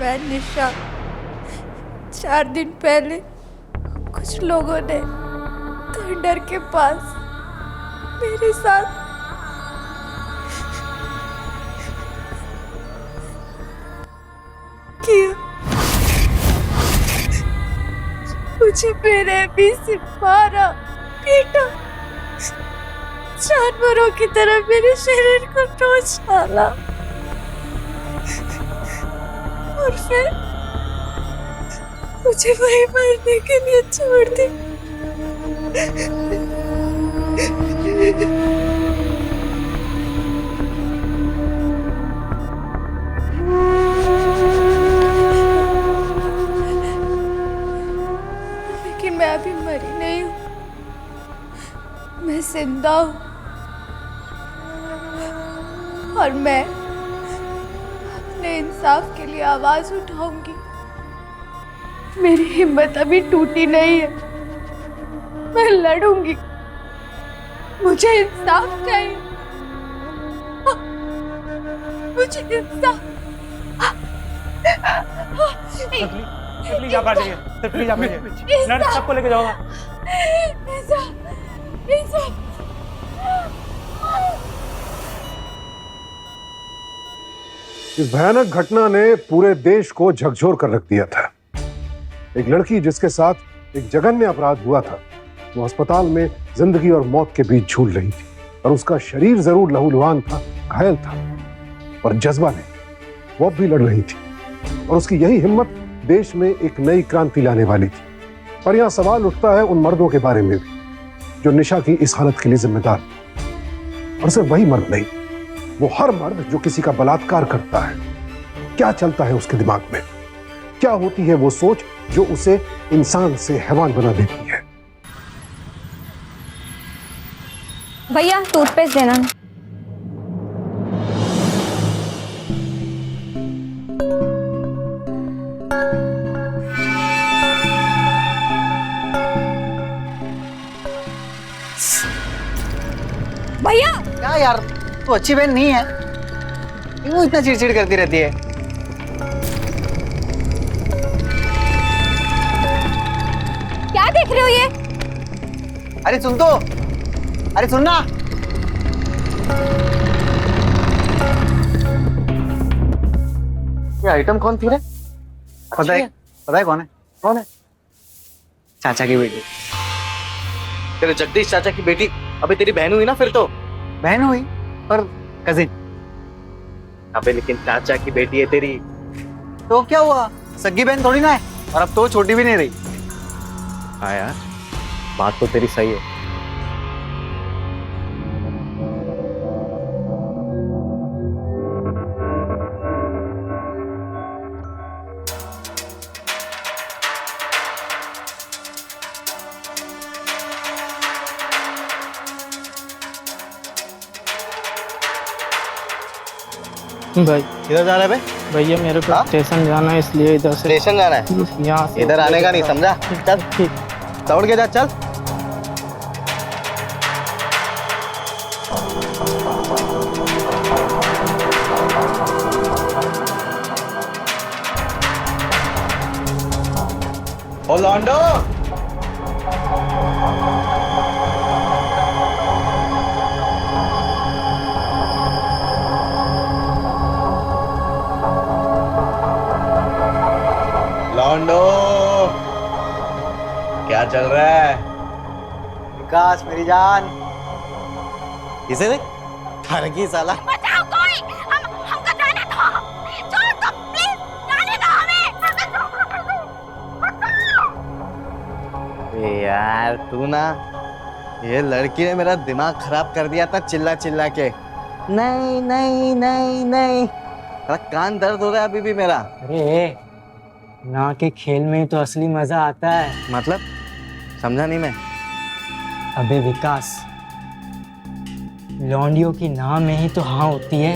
मैं निशा। 4 दिन पहले कुछ लोगों ने खंडर के पास मेरे साथ किया। मुझे मेरे भी से मारा, पीटा, जानवरों की तरह मेरे शरीर को नोच डाला और फिर मुझे वहीं मरने के लिए छोड़ दी। लेकिन मैं अभी मरी नहीं हूँ, मैं जिंदा हूँ और मैं अपने इंसाफ के लिए आवाज उठाऊंगी। मेरी हिम्मत अभी टूटी नहीं है, मैं लड़ूंगी। मुझे इंसाफ चाहिए, मुझे इंसाफ। प्लीज आप आ जाइए, प्लीज आप आ जाइए। नर्स सबको लेके जाओ। इस भयानक घटना ने पूरे देश को झकझोर कर रख दिया था। एक लड़की जिसके साथ एक जघन्य अपराध हुआ था, वो अस्पताल में जिंदगी और मौत के बीच झूल रही थी और उसका शरीर जरूर लहूलुहान था, घायल था, पर जज्बा नहीं, वो भी लड़ रही थी और उसकी यही हिम्मत देश में एक नई क्रांति लाने वाली थी। पर यहां सवाल उठता है उन मर्दों के बारे में भी जो निशा की इस हालत के लिए जिम्मेदार, और सिर्फ वही मर्द नहीं, वो हर मर्द जो किसी का बलात्कार करता है। क्या चलता है उसके दिमाग में, क्या होती है वो सोच जो उसे इंसान से हैवान बना देती है। भैया टूथपेस्ट देना। भैया क्या यार, तू अच्छी बहन नहीं है, क्यों इतना चिड़चिड़ करती रहती है? क्या देख रहे हो ये? अरे सुन तो, अरे सुनना। ये आइटम कौन थी रे? पता है कौन है? कौन है? चाचा की बेटी। तेरे जगदीश चाचा की बेटी अबे तेरी बहन हुई ना फिर तो। बहन हुई पर कजिन। अबे लेकिन चाचा की बेटी है तेरी। तो क्या हुआ, सगी बहन थोड़ी ना है, और अब तो छोटी भी नहीं रही। हाँ यार, बात तो तेरी सही है। भाई किधर जा रहा है बे? भैया मेरे को स्टेशन जाना है, इसलिए इधर से स्टेशन जाना है? यहाँ से इधर आने का नहीं, समझा? चल ठीक। दौड़ के जा, चल। ओ लॉन्डो, लॉन्डो, क्या चल रहा है? विकास मेरी जान। इसे देख, थर की साला। बचाओ कोई, हमको जाने दो, छोड़ दो प्लीज, जाने दो हमें। ए यार तू ना, ये लड़की ने मेरा दिमाग खराब कर दिया था चिल्ला चिल्ला के। नहीं नहीं नहीं नहीं, मेरा कान दर्द हो रहा है अभी भी मेरा। अरे ना के खेल में ही तो असली मजा आता है। मतलब समझा नहीं मैं। अबे विकास, लौंडियों की नाम में ही तो हाँ होती है।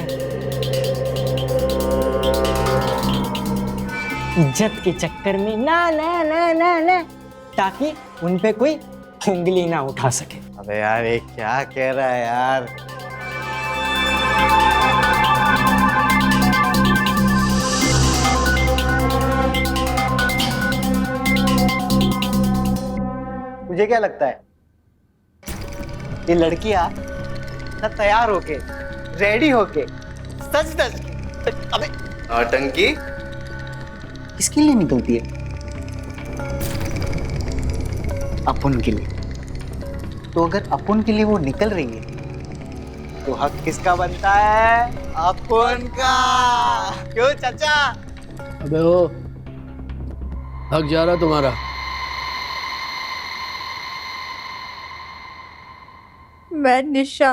इज्जत के चक्कर में ना ना ना ना ना, ताकि उन पे कोई उंगली ना उठा सके। अबे यार ये क्या कह रहा है यार? मुझे क्या लगता है, ये लड़कियां ना तैयार होके, रेडी होके, सच धज के, अबे आतंकी किसके लिए निकलती है? अपुन के लिए। तो अगर अपुन के लिए वो निकल रही है तो हक किसका बनता है? अपुन का। क्यों चाचा? अबे ओ, हक जा रहा तुम्हारा। मैं निशा,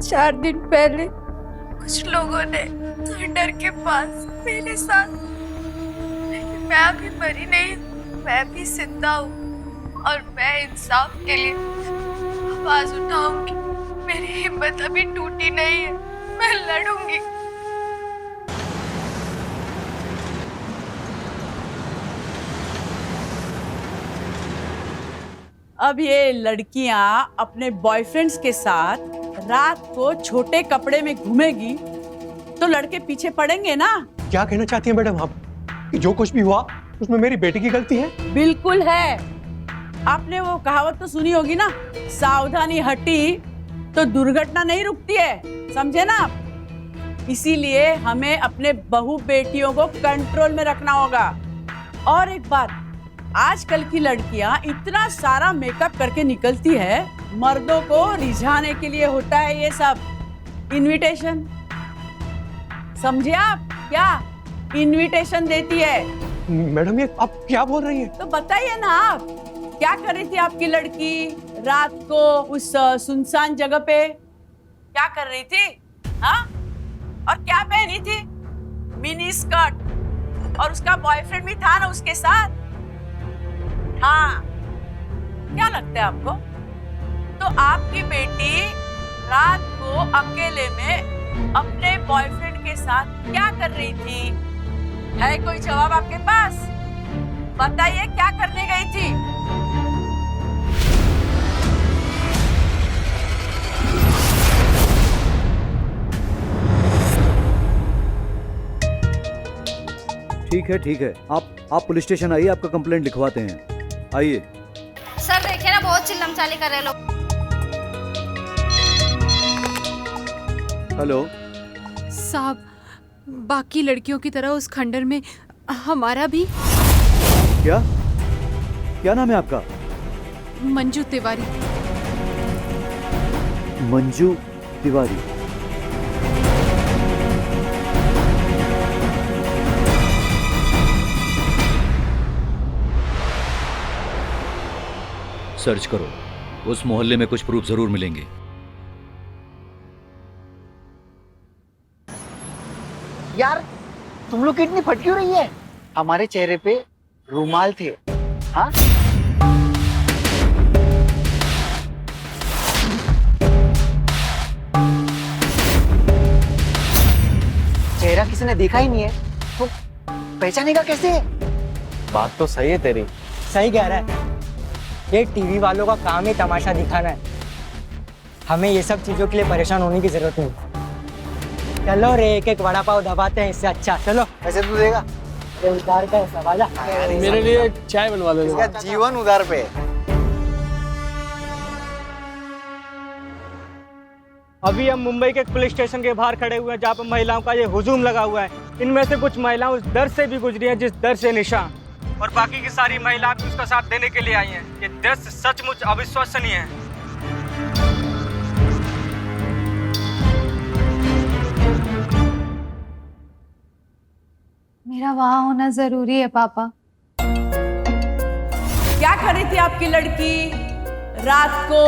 4 दिन पहले कुछ लोगों ने खंडर के पास मेरे साथ, मैं अभी मरी नहीं, मैं भी जिंदा हूँ और मैं इंसाफ के लिए आवाज उठाऊंगी। मेरी हिम्मत अभी टूटी नहीं है, मैं लड़ूंगी। अब ये लड़कियां अपने बॉयफ्रेंड्स के साथ रात को छोटे कपड़े में घूमेगी तो लड़के पीछे पड़ेंगे ना। क्या कहना चाहती हैं मैडम आप कि जो कुछ भी हुआ उसमें मेरी बेटी की गलती है? बिल्कुल है। आपने वो कहावत तो सुनी होगी ना, सावधानी हटी तो दुर्घटना नहीं रुकती है, समझे ना आप? इसीलिए हमें अपने बहू बेटियों को कंट्रोल में रखना होगा। और एक बात, आजकल की लड़कियां इतना सारा मेकअप करके निकलती है, मर्दों को रिझाने के लिए होता है ये सब इनविटेशन। समझे आप? क्या इनविटेशन देती है। मैडम ये आप क्या बोल रही हैं? तो बताइए ना आप, क्या कर रही थी आपकी लड़की रात को उस सुनसान जगह पे? क्या कर रही थी? हाँ? और क्या पहनी थी? Mini skirt. और उसका बॉयफ्रेंड भी था ना उसके साथ। हाँ, क्या लगता है आपको? तो आपकी बेटी रात को अकेले में अपने बॉयफ्रेंड के साथ क्या कर रही थी? है कोई जवाब आपके पास? बताइए, क्या करने गई थी? ठीक है, आप पुलिस स्टेशन आइए, आपका कंप्लेंट लिखवाते हैं। आइए। सर देखिए ना, बहुत चिल्लम चाली कर रहे लोग। हेलो साहब, बाकी लड़कियों की तरह उस खंडर में हमारा भी। क्या नाम है आपका? मंजू तिवारी। मंजू तिवारी। सर्च करो, उस मोहल्ले में कुछ प्रूफ जरूर मिलेंगे। यार तुम लोग की इतनी फट क्यों रही है? हमारे चेहरे पे रुमाल थे। हाँ? चेहरा किसी ने देखा ही नहीं है तो पहचानेगा कैसे? बात तो सही है तेरी। सही कह रहा है। ये टीवी वालों का काम ही तमाशा दिखाना है। हमें ये सब चीजों के लिए परेशान होने की जरूरत नहीं। चलो रे, एक वड़ा पाव दबाते हैं, इससे अच्छा। चलो। ऐसे तू देगा? उधार का सवाल है। मेरे लिए चाय बनवा दो। इसका जीवन उधार पे। अभी हम मुंबई के एक पुलिस स्टेशन के बाहर खड़े हुए हैं, जहाँ पर महिलाओं का ये हुजूम लगा हुआ है। इनमें से कुछ महिलाएं उस दर से भी गुजरी हैं जिस दर से निशा और बाकी की सारी महिलाएं भी उसका साथ देने के लिए आई हैं। ये दृश्य सचमुच अविश्वसनीय है। मेरा वहाँ होना जरूरी है पापा। क्या कर रही थी आपकी लड़की रात को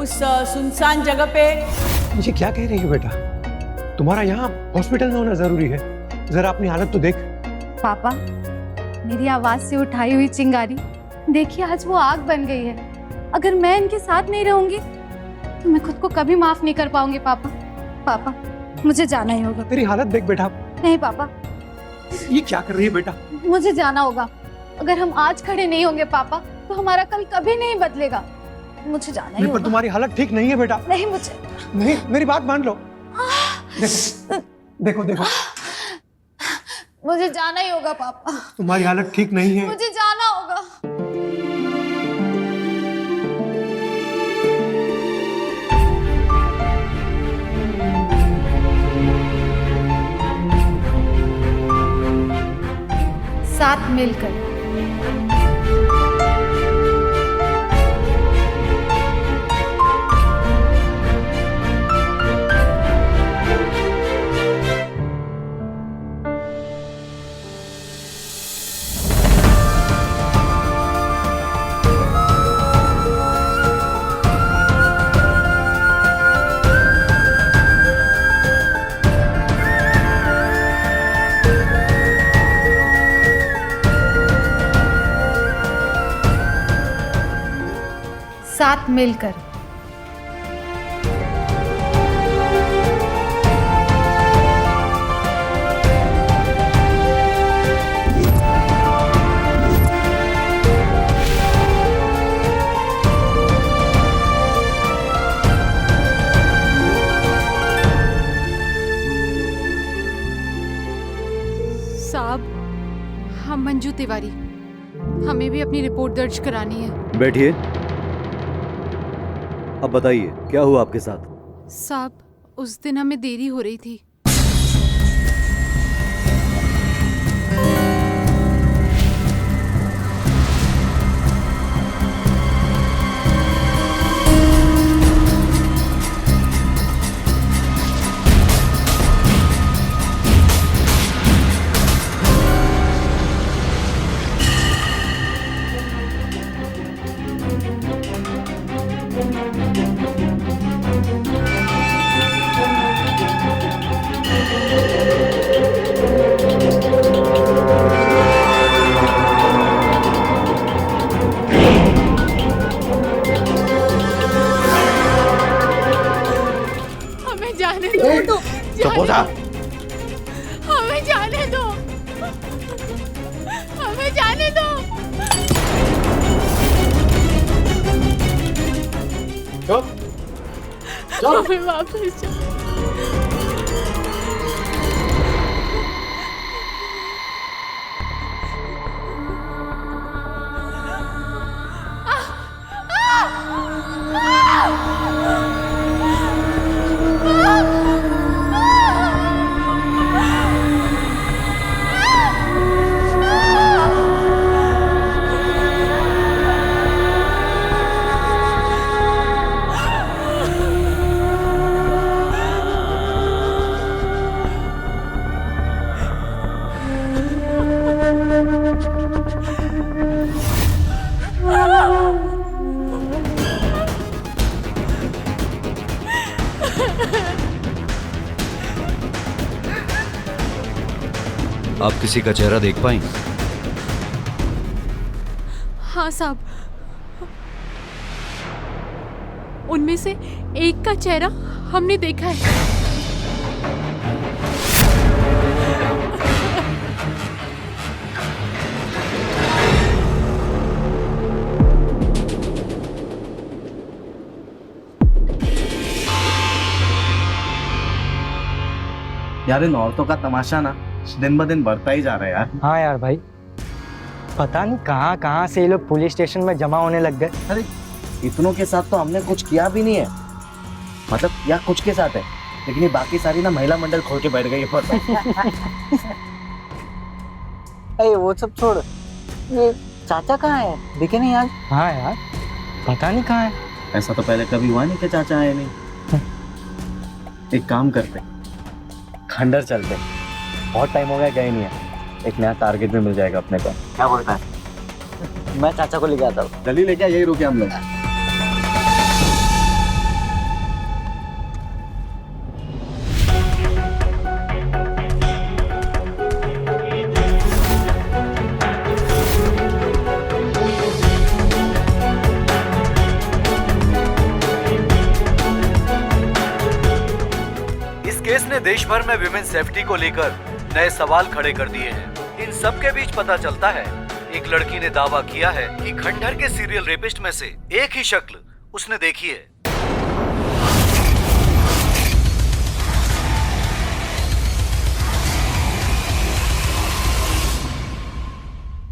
उस सुनसान जगह पे? मुझे क्या कह रही है बेटा? तुम्हारा यहाँ हॉस्पिटल में होना जरूरी है। जरा अपनी हालत तो देख। पापा, मेरी आवाज से उठाई हुई चिंगारी देखिए आज वो आग बन गई है। अगर मैं इनके साथ नहीं रहूंगी तो मैं खुद को कभी माफ नहीं कर पाऊंगी। पापा, पापा मुझे जाना ही होगा। तेरी हालत देख बेटा। नहीं पापा, ये क्या कर रही है बेटा? मुझे जाना होगा। अगर हम आज खड़े नहीं होंगे पापा तो हमारा कल कभी नहीं बदलेगा। मुझे जाना ही पर होगा। तुम्हारी हालत ठीक नहीं है बेटा। नहीं, मुझे नहीं, मेरी बात मान लो। देखो देखो, मुझे जाना ही होगा पापा। तुम्हारी हालत ठीक नहीं है। मुझे जाना होगा। साथ मिलकर। साथ मिलकर। साहब, हम मंजू तिवारी, हमें भी अपनी रिपोर्ट दर्ज करानी है। बैठिए। अब बताइए क्या हुआ आपके साथ? साहब, उस दिन हमें देरी हो रही थी। चुप हो जा। हमें जाने दो, हमें जाने दो। हमें वापस जाओ। आप किसी का चेहरा देख पाए? हाँ साहब, उनमें से एक का चेहरा हमने देखा है। यार इन औरतों का तमाशा ना दिन ब दिन बढ़ता ही जा रहा है यार। हाँ यार भाई, पता नहीं कहाँ कहाँ से ये लोग पुलिस स्टेशन में जमा होने लग गए। अरे इतनों के साथ तो हमने कुछ किया भी नहीं है, मतलब या कुछ के साथ है, लेकिन ये बाकी सारी ना महिला मंडल खोल के बैठ गई है पर। अरे वो सब छोड़, ये चाचा कहाँ है? दिखे नहीं आज। हाँ यार, पता नहीं कहाँ है। ऐसा तो पहले कभी हुआ नहीं कि चाचा आए नहीं। एक काम करते, खंडर चलते, बहुत टाइम हो गया गए नहीं है, एक नया टारगेट भी मिल जाएगा अपने को। क्या बोलता है? मैं चाचा को लेके आता हूँ। जल्दी लेके यही रुके हम लोग। इस केस ने देश भर में विमेन सेफ्टी को लेकर नए सवाल खड़े कर दिए हैं। इन सब के बीच पता चलता है, एक लड़की ने दावा किया है कि खंडहर के सीरियल रेपिस्ट में से एक ही शक्ल उसने देखी है।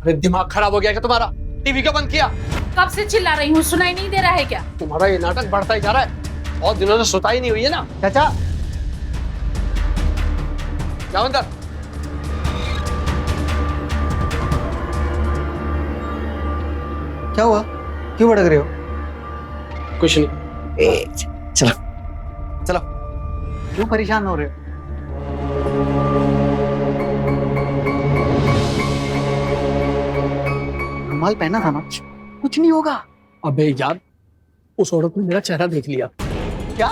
अरे दिमाग खराब हो गया क्या तुम्हारा? टीवी क्यों बंद किया? कब से चिल्ला रही हूँ, सुनाई नहीं दे रहा है क्या? तुम्हारा ये नाटक बढ़ता ही जा रहा है। और दिनों से सुताई नहीं हुई है ना। चाचा जाओ अंदर। क्या हुआ? क्यों भड़क रहे हो? कुछ नहीं। चलो चलो, क्यों परेशान हो रहे हो? रुमाल पहना था ना, कुछ नहीं होगा। अबे यार, उस औरत ने मेरा चेहरा देख लिया। क्या?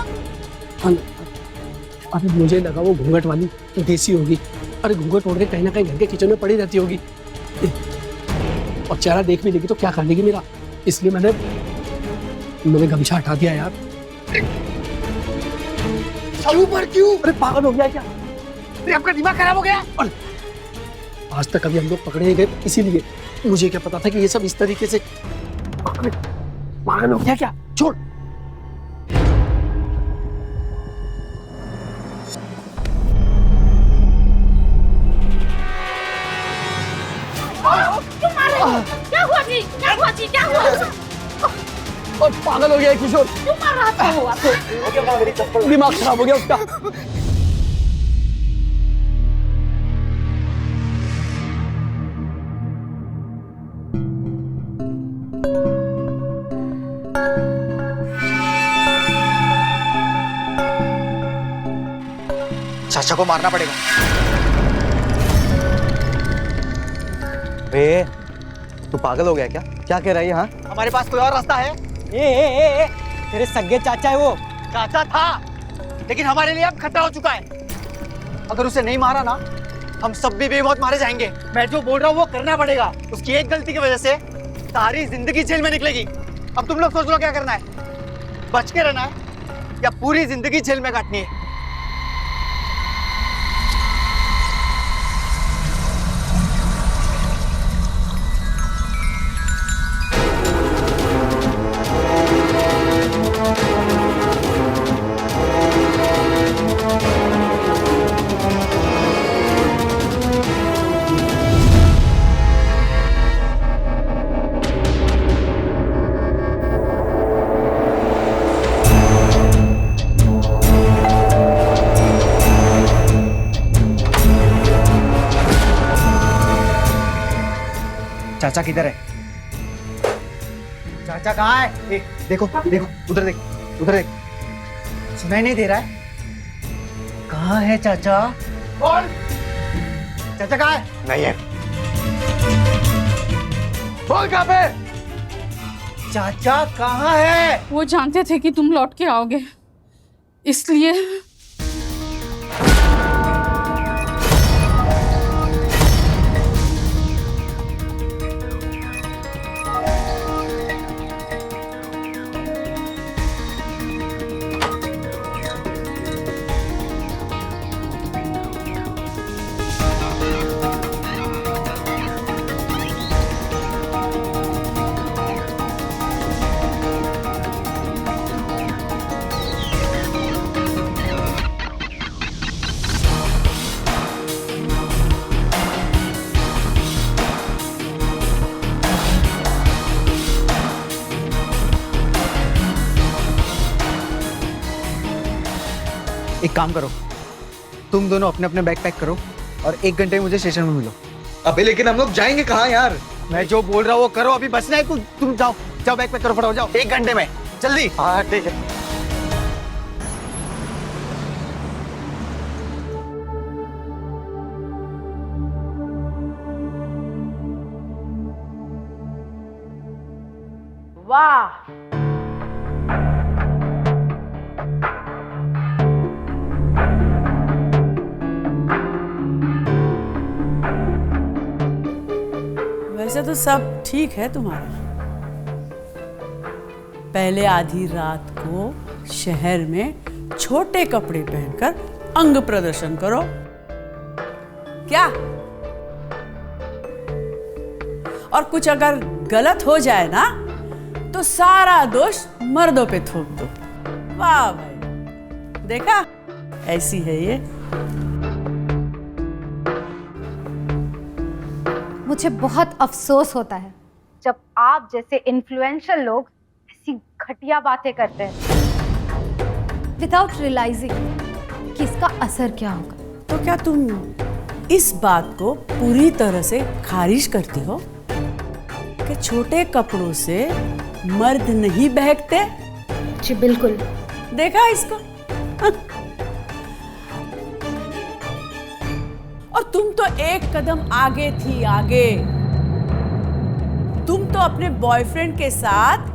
अरे मुझे लगा वो घूंघट वाली देसी होगी। अरे घूंघट ओढ़ के कहीं ना कहीं घर के किचन में पड़ी रहती होगी, और चेहरा देख भी लेगी तो क्या कर लेगी मेरा। इसलिए मैंने गमछा हटा दिया यार। क्यों पर क्यों? अरे पागल हो गया क्या? अरे आपका दिमाग खराब हो गया? आज तक कभी हम लोग पकड़े गए, इसीलिए मुझे क्या पता था कि ये सब इस तरीके से। पागल हो गया क्या? छोड़। क्या हुआ जी? क्या हुआ जी? क्या हुआ? और पागल हो गया है किशोर। क्यों मार रहा था वो आपको? दिमाग खराब हो गया उसका। चाचा को मारना पड़ेगा। बे, तू पागल हो गया क्या? क्या कह रहा है? हाँ, हमारे पास कोई और रास्ता है? ए, तेरे सगे चाचा है वो। चाचा था, लेकिन हमारे लिए अब खतरा हो चुका है। अगर उसे नहीं मारा ना, हम सब भी बेमौत मारे जाएंगे। मैं जो बोल रहा हूँ वो करना पड़ेगा। उसकी एक गलती की वजह से सारी जिंदगी जेल में निकलेगी। अब तुम लोग सोच लो क्या करना है, बच के रहना है या पूरी जिंदगी जेल में काटनी है। चाचा किधर है? चाचा कहाँ है? देखो देखो, उधर देख, उधर देख। सुनाई नहीं दे रहा है? कहाँ है चाचा? बोल, चाचा कहाँ है? नहीं है। बोल कहाँ पे? चाचा कहाँ है? वो जानते थे कि तुम लौट के आओगे, इसलिए एक काम करो, तुम दोनों अपने अपने बैग पैक करो और 1 घंटे में मुझे स्टेशन में मिलो। अबे लेकिन हम लोग जाएंगे कहाँ यार? मैं जो बोल रहा हूँ वो करो, अभी बचना है। तुम जाओ जाओ, बैग पैक करो, फटाफट जाओ। 1 घंटे में, जल्दी। हाँ ठीक है। वाह, वैसे तो सब ठीक है तुम्हारा। पहले आधी रात को शहर में छोटे कपड़े पहनकर अंग प्रदर्शन करो, क्या? और कुछ अगर गलत हो जाए ना तो सारा दोष मर्दों पे थोप दो। वाह भाई, देखा, ऐसी है ये। मुझे बहुत अफसोस होता है जब आप जैसे इन्फ्लुएंशियल लोग ऐसी घटिया बातें करते हैं विदाउट रियलाइजिंग कि इसका असर क्या होगा। तो क्या तुम इस बात को पूरी तरह से खारिज करती हो? के छोटे कपड़ों से मर्द नहीं बहकते। जी बिल्कुल। देखा इसको? और तुम तो एक कदम आगे थी, आगे। तुम तो अपने बॉयफ्रेंड के साथ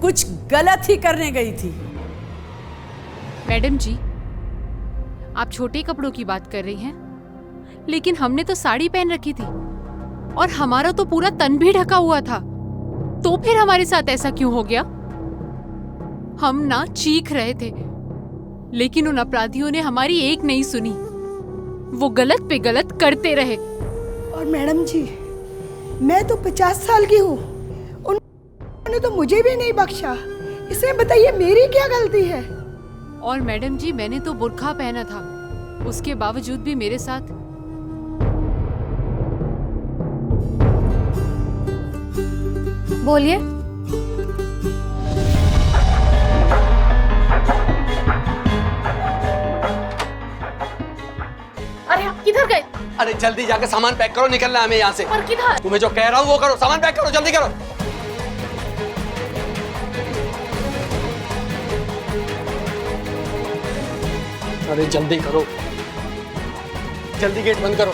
कुछ गलत ही करने गई थी। मैडम जी, आप छोटे कपड़ों की बात कर रही हैं, लेकिन हमने तो साड़ी पहन रखी थी और हमारा तो पूरा तन भी ढका हुआ था, तो फिर हमारे साथ ऐसा क्यों हो गया? हम ना चीख रहे थे, लेकिन उन अपराधियों ने हमारी एक नहीं सुनी। वो गलत पे गलत करते रहे। और मैडम जी, मैं तो 50 साल की हूँ, उन्होंने तो मुझे भी नहीं बख्शा। इसमें बताइए मेरी क्या गलती है? और मैडम जी, मैंने तो बुर्का पहना था, उसके बावजूद भी मेरे साथ। बोलिए। अरे आप किधर गए? अरे जल्दी जाके सामान पैक करो, निकलना है हमें यहाँ से। और किधर? तुम्हें जो कह रहा हूँ वो करो, सामान पैक करो, जल्दी करो। अरे जल्दी करो, जल्दी गेट बंद करो।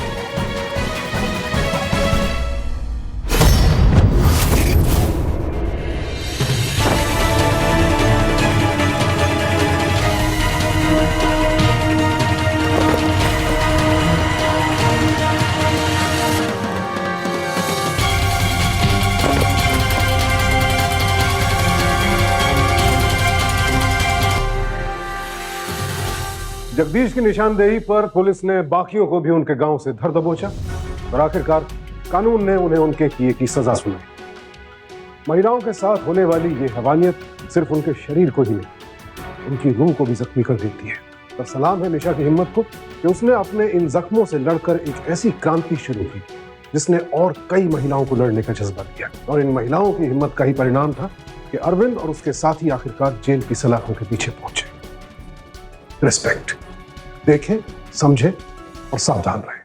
जगदीश की निशानदेही पर पुलिस ने बाकियों को भी उनके गांव से धर दबोचा और आखिरकार कानून ने उन्हें उनके किए की सजा सुनाई। महिलाओं के साथ होने वाली ये हवानियत सिर्फ उनके शरीर को ही नहीं, उनकी रूह को भी जख्मी कर देती है। और सलाम है निशा की हिम्मत को कि उसने अपने इन जख्मों से लड़कर एक ऐसी क्रांति शुरू की जिसने और कई महिलाओं को लड़ने का जज्बा दिया। और इन महिलाओं की हिम्मत का ही परिणाम था कि अरविंद और उसके साथी आखिरकार जेल की सलाखों के पीछे पहुंचे। रिस्पेक्ट। देखें, समझें और सावधान रहें।